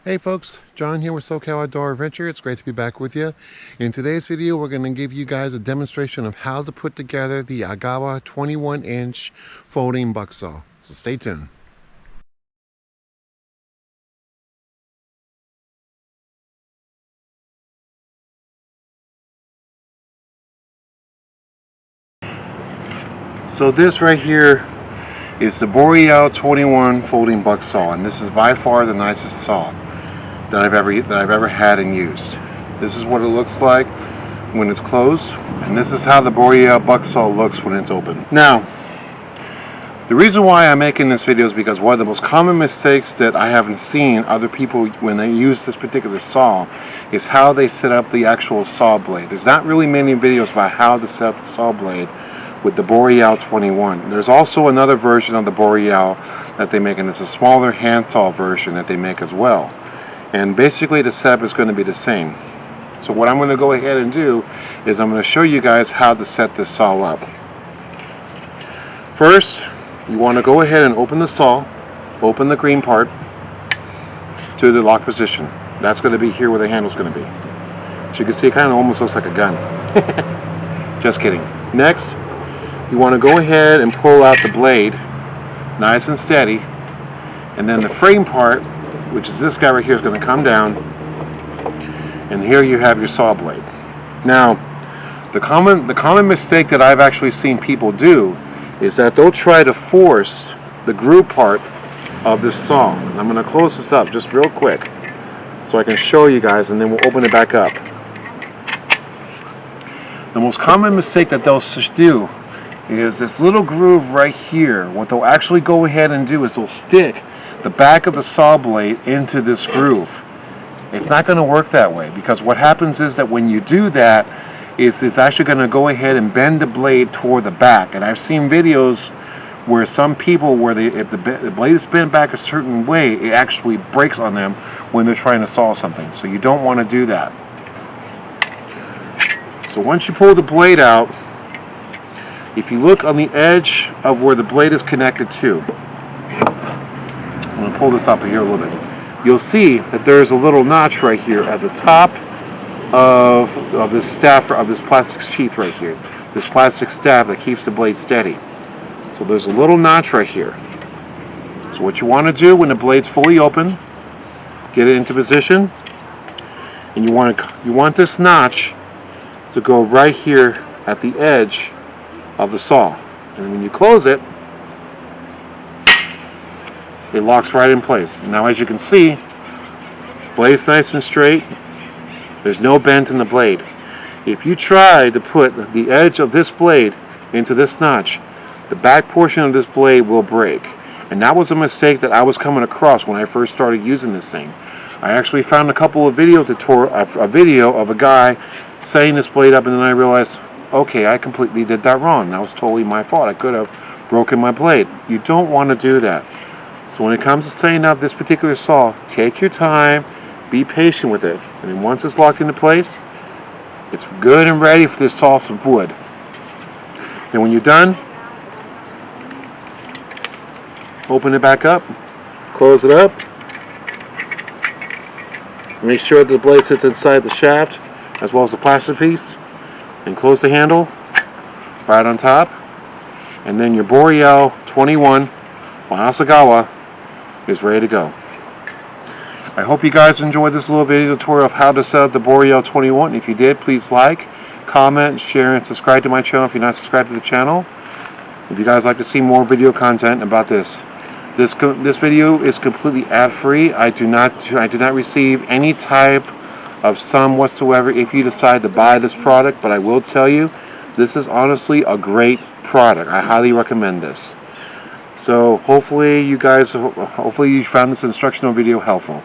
Hey folks, John here with SoCal Outdoor Adventure. It's great to be back with you. In today's video, we're going to give you guys a demonstration of how to put together the Agawa 21-inch folding bucksaw. So stay tuned. So this right here is the Boreal 21 folding bucksaw, and this is by far the nicest saw that I've ever had and used. This is what it looks like when it's closed, and this is how the Boreal bucksaw looks when it's open. Now, the reason why I'm making this video is because one of the most common mistakes that I haven't seen other people when they use this particular saw is how they set up the actual saw blade. There's not really many videos about how to set up the saw blade with the Boreal 21. There's also another version of the Boreal that they make, and it's a smaller handsaw version that they make as well. And basically the setup is going to be the same. So what I'm going to go ahead and do is I'm going to show you guys how to set this saw up. First, you want to go ahead and open the saw, open the green part to the lock position. That's going to be here where the handle's going to be. As you can see, it kind of almost looks like a gun. Just kidding. Next, you want to go ahead and pull out the blade nice and steady, and then the frame part, which is this guy right here, is going to come down, and here you have your saw blade. Now, the common mistake that I've actually seen people do is that they'll try to force the groove part of this saw. And I'm going to close this up just real quick so I can show you guys, and then we'll open it back up. The most common mistake that they'll do is this little groove right here. What they'll actually go ahead and do is they'll stick the back of the saw blade into this groove. It's not going to work that way, because what happens is that when you do that, it's actually going to go ahead and bend the blade toward the back. And I've seen videos where some people, if the blade is bent back a certain way, it actually breaks on them when they're trying to saw something. So you don't want to do that. So once you pull the blade out, if you look on the edge of where the blade is connected to, I'm going to pull this up here a little bit. You'll see that there's a little notch right here at the top of this staff, of this plastic sheath right here. This plastic staff that keeps the blade steady. So there's a little notch right here. So what you want to do when the blade's fully open, get it into position, and you want this notch to go right here at the edge of the saw. And when you close it, it locks right in place. Now, as you can see, blade's nice and straight. There's no bend in the blade. If you try to put the edge of this blade into this notch, the back portion of this blade will break. And that was a mistake that I was coming across when I first started using this thing. I actually found a couple of video of a guy setting this blade up, and then I realized, okay, I completely did that wrong. That was totally my fault. I could have broken my blade. You don't want to do that. So when it comes to setting up this particular saw, take your time, be patient with it. And then once it's locked into place, it's good and ready for to saw some wood. Then when you're done, open it back up, close it up, make sure that the blade sits inside the shaft as well as the plastic piece, and close the handle right on top, and then your Boreal 21 by Agawa is ready to go. I hope you guys enjoyed this little video tutorial of how to set up the Boreal 21. If you did, please like, comment, share, and subscribe to my channel if you're not subscribed to the channel. If you guys like to see more video content about this video is completely ad-free. I do not receive any type of sum whatsoever if you decide to buy this product, but I will tell you, this is honestly a great product. I highly recommend this. So hopefully you found this instructional video helpful.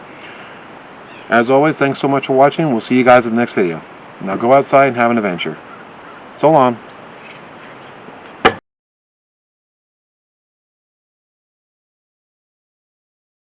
As always, thanks so much for watching. We'll see you guys in the next video. Now go outside and have an adventure. So long.